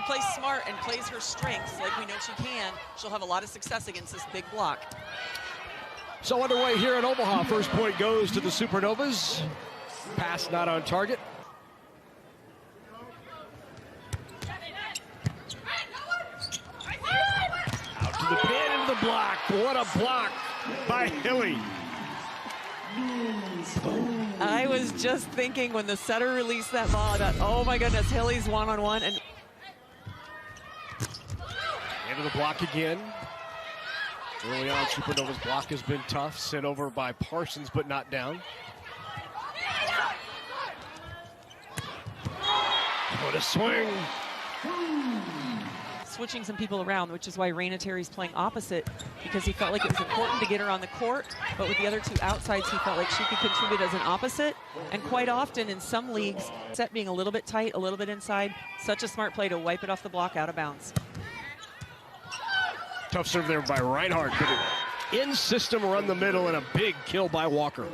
plays smart and plays her strengths like we know she can, she'll have a lot of success against this big block. So underway here in Omaha. First point goes to the Supernovas. Pass not on target. Out to the pin, into the block. What a block by Hilly. I was just thinking when the setter released that ball, I thought, oh my goodness, Hilly's one-on-one. And into the block again. Early on, Supernova's block has been tough. Sent over by Parsons, but not down. What a swing. Switching some people around, which is why Raina Terry's playing opposite, because he felt like it was important to get her on the court, but with the other two outsides, he felt like she could contribute as an opposite. And quite often in some leagues, set being a little bit tight, a little bit inside, such a smart play to wipe it off the block out of bounds. Tough serve there by Reinhardt, but an in-system run the middle and a big kill by Walker.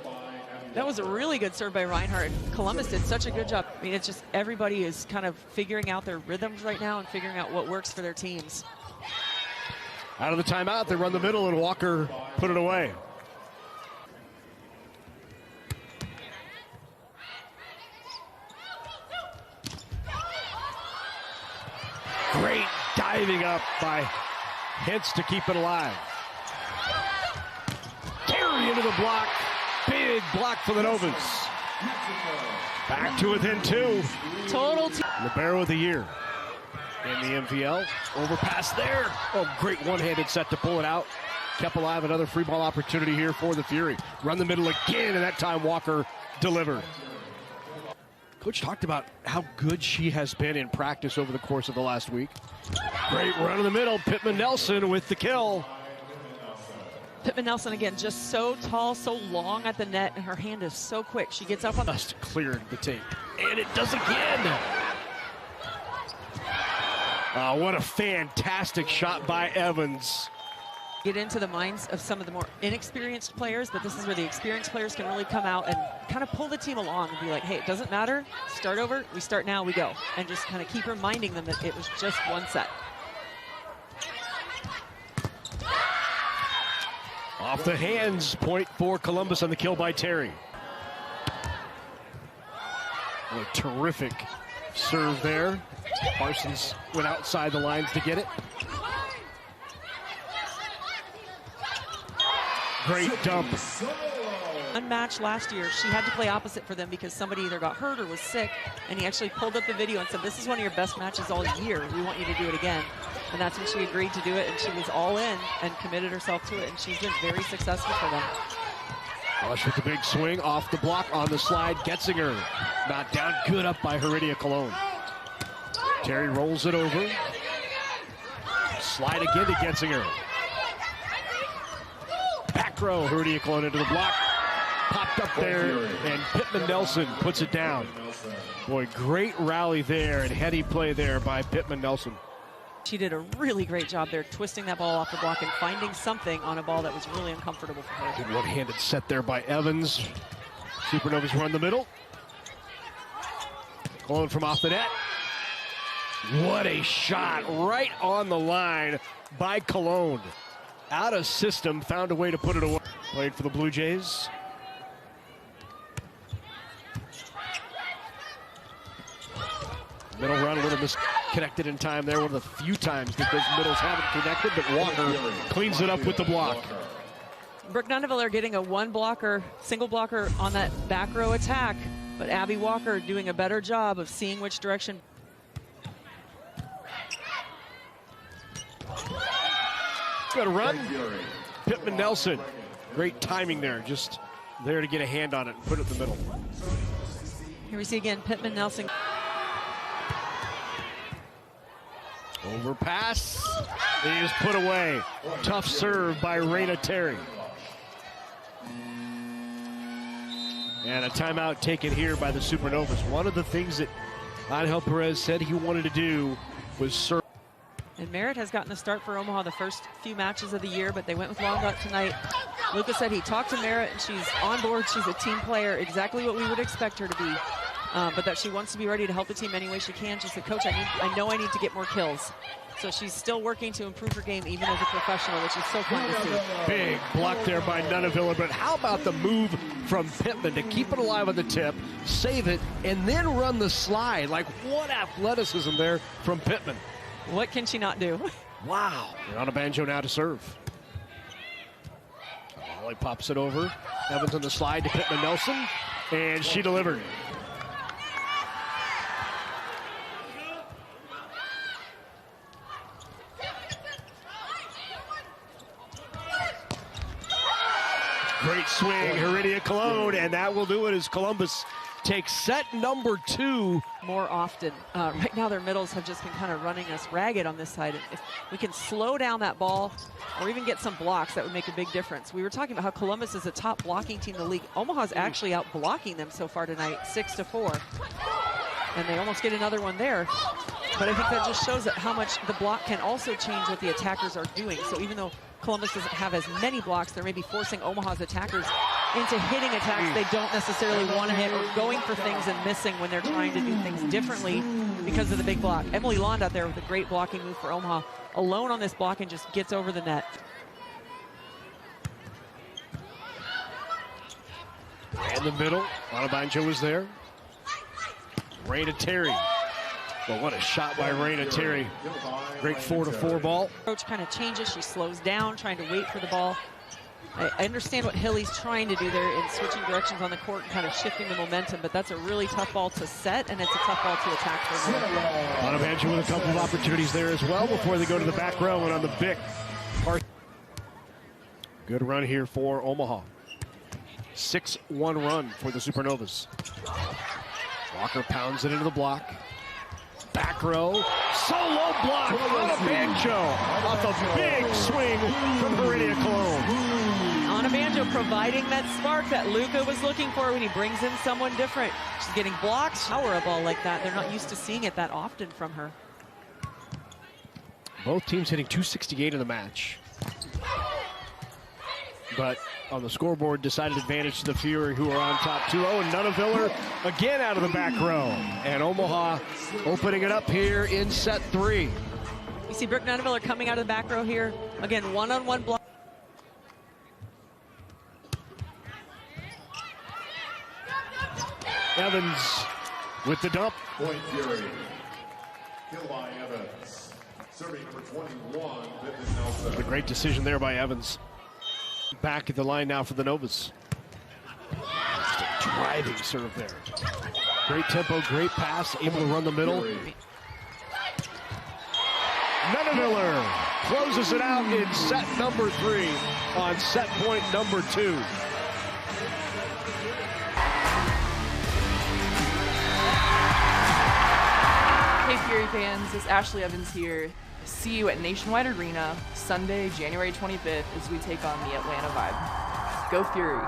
That was a really good serve by Reinhardt. Columbus did such a good job. I mean, it's just everybody is kind of figuring out their rhythms right now and figuring out what works for their teams. Out of the timeout, they run the middle and Walker put it away. Great diving up by Hintz to keep it alive. Terry into the block. Big block for the Novas. Back to within two. Total. Libero of the year in the MVL. Overpass there. Oh, great one-handed set to pull it out. Kept alive. Another free ball opportunity here for the Fury. Run the middle again, and that time Walker delivered. Coach talked about how good she has been in practice over the course of the last week. Great run in the middle. Pittman Nelson with the kill. Pittman Nelson, again, just so tall, so long at the net, and her hand is so quick. She gets up on the... Just cleared the tape. And it does again. What a fantastic shot by Evans. Get into the minds of some of the more inexperienced players, but this is where the experienced players can really come out and kind of pull the team along and be like, hey, it doesn't matter. Start over. We start now. We go. And just kind of keep reminding them that it was just one set. Off the hands, point for Columbus on the kill by Terry. A terrific serve there. Parsons went outside the lines to get it. Great dump. Unmatched last year, she had to play opposite for them because somebody either got hurt or was sick, and he actually pulled up the video and said, this is one of your best matches all year. We want you to do it again. And that's when she agreed to do it, and she was all in and committed herself to it, and she's been very successful for them. Rush with the big swing, off the block, on the slide, Getzinger. Not down, good up by Heredia Cologne. Terry rolls it over. Slide again to Getzinger. Back row, Heredia Cologne into the block. Popped up there, and Pittman Nelson puts it down. Boy, great rally there, and heady play there by Pittman Nelson. She did a really great job there, twisting that ball off the block and finding something on a ball that was really uncomfortable for her. Good one-handed set there by Evans. Supernovas run the middle. Cologne from off the net. What a shot right on the line by Cologne. Out of system, found a way to put it away. Played for the Blue Jays. Middle run, a little misconnected in time there. One of the few times that those middles haven't connected, but Walker cleans it up with the block. Brooke Nuneviller getting a one blocker, single blocker on that back row attack, but Abby Walker doing a better job of seeing which direction. Good run. Pittman Nelson. Great timing there. Just there to get a hand on it and put it in the middle. Here we see again Pittman Nelson. Overpass is put away. Tough serve by Raina Terry. And a timeout taken here by the Supernovas. One of the things that Angel Perez said he wanted to do was serve. And Merritt has gotten a start for Omaha the first few matches of the year, but they went with Longut tonight. Lucas said he talked to Merritt and she's on board. She's a team player, exactly what we would expect her to be. but that she wants to be ready to help the team any way she can. She said, Coach, I know I need to get more kills. So she's still working to improve her game even as a professional, which is so fun to see. Big block there by Nunaviller, but how about the move from Pittman to keep it alive on the tip, save it, and then run the slide? Like, what athleticism there from Pittman. What can she not do? Wow. And on a banjo now to serve. Holly pops it over. Evans on the slide to Pittman Nelson, and she delivered. Great swing, Heredia Cologne, and that will do it as Columbus takes set number 2. More often. Right now their middles have just been kind of running us ragged on this side. If we can slow down that ball or even get some blocks, that would make a big difference. We were talking about how Columbus is a top blocking team in the league. Omaha's actually out blocking them so far tonight, 6-4. And they almost get another one there. But I think that just shows that how much the block can also change what the attackers are doing. So even though Columbus doesn't have as many blocks, they're maybe forcing Omaha's attackers into hitting attacks they don't necessarily want to hit, or going for things and missing when they're trying to do things differently because of the big block. Emily Lond out there with a great blocking move for Omaha. Alone on this block and just gets over the net. In the middle, Bonabanjo was there. Raina Terry. Well, what a shot by Raina Terry. Great 4-4 ball. Approach kind of changes. She slows down, trying to wait for the ball. I understand what Hilly's trying to do there in switching directions on the court and kind of shifting the momentum, but that's a really tough ball to set, and it's a tough ball to attack for her. Bonabanjo with a couple of opportunities there as well before they go to the back row and on the big part. Good run here for Omaha. 6-1 run for the Supernovas. Walker pounds it into the block. Back row, solo block on a banjo off a big swing from Heredia Cologne. On a banjo providing that spark that Luca was looking for when he brings in someone different. She's getting blocks, power a ball like that. They're not used to seeing it that often from her. Both teams hitting 268 in the match. But on the scoreboard, decided advantage to the Fury, who are on top 2-0. And Nunaviller again out of the back row. And Omaha opening it up here in set 3. You see Brooke Nunaviller coming out of the back row here. Again, one-on-one block. Evans with the dump. Point Fury. Kill by Evans. Serving for 21, Pittman Nelson. A great decision there by Evans. Back at the line now for the Novas. Just a driving serve there. Great tempo, great pass, able to run the middle. Nunaviller closes it out in set number 3 on set point number 2. Hey Fury fans, it's Ashley Evans here. See you at Nationwide Arena Sunday, January 25th as we take on the Atlanta Vibe. Go Fury!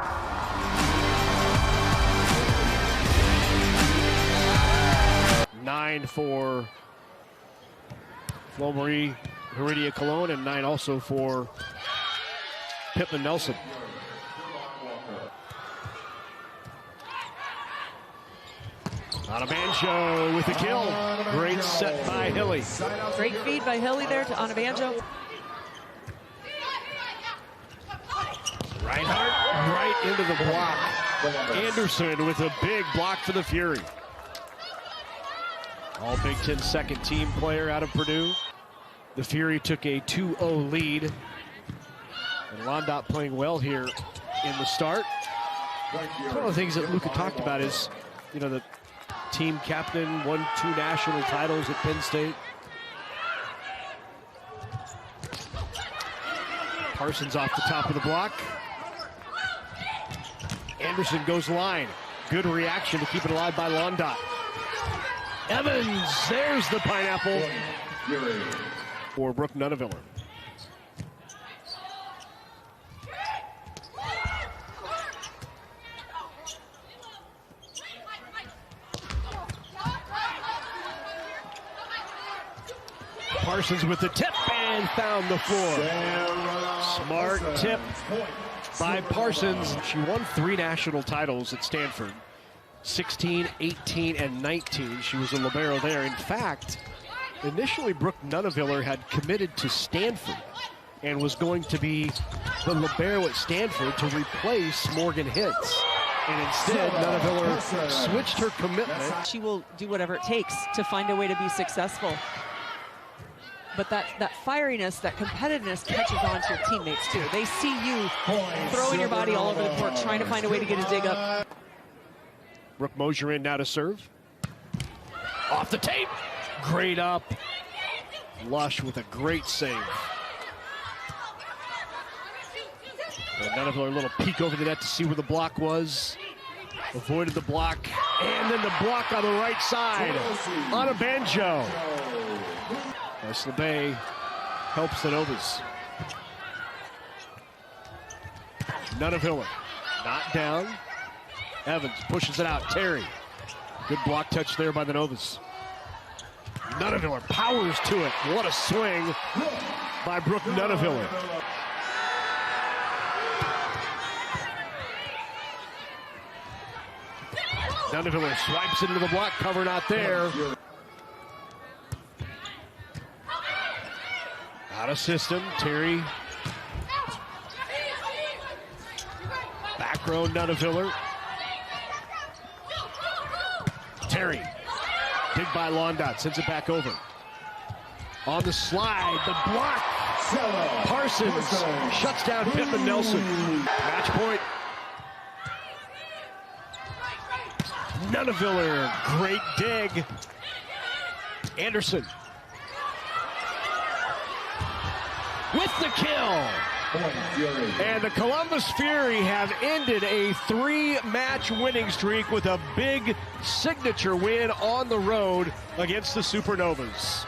9 for Flo Marie Heredia Cologne, and 9 also for Pittman Nelson. Bonabanjo with the kill. Great set by Hilly. Great feed by Hilly there to Bonabanjo. Reinhardt right into the block. Anderson with a big block for the Fury. All Big Ten second team player out of Purdue. The Fury took a 2-0 lead. And Londot playing well here in the start. One of the things that Luca talked about is, you know, the team captain, won 2 national titles at Penn State. Parsons off the top of the block. Anderson goes line. Good reaction to keep it alive by Londot. Evans, there's the pineapple for Brooke Nunaviller. Parsons with the tip and found the floor. Smart tip by Parsons. She won 3 national titles at Stanford. 16, 18, and 19. She was a libero there. In fact, initially Brooke Nuneviller had committed to Stanford and was going to be the libero at Stanford to replace Morgan Hintz. And instead, Nuneviller switched her commitment. She will do whatever it takes to find a way to be successful. But that fieriness, that competitiveness catches on to your teammates too. They see you throwing your body all over the court, trying to find a way to get a dig up. Brooke Mosier in now to serve. Off the tape. Great up. Lush with a great save. And Nuneviller, a little peek over the net to see where the block was. Avoided the block. And then the block on the right side on a banjo. Slabay helps the Novas. Nuneviller not down. Evans pushes it out. Terry. Good block touch there by the Novas. Nuneviller powers to it. What a swing by Brooke Nuneviller. Nuneviller swipes it into the block. Cover not there. Out of system. Terry. Back row Nuneviller. Terry. Dig by Londot. Sends it back over. On the slide. The block. Parsons shuts down Pittman Nelson. Match point. Nuneviller. Great dig. Anderson. With the kill. And the Columbus Fury have ended a 3-match winning streak with a big signature win on the road against the Supernovas.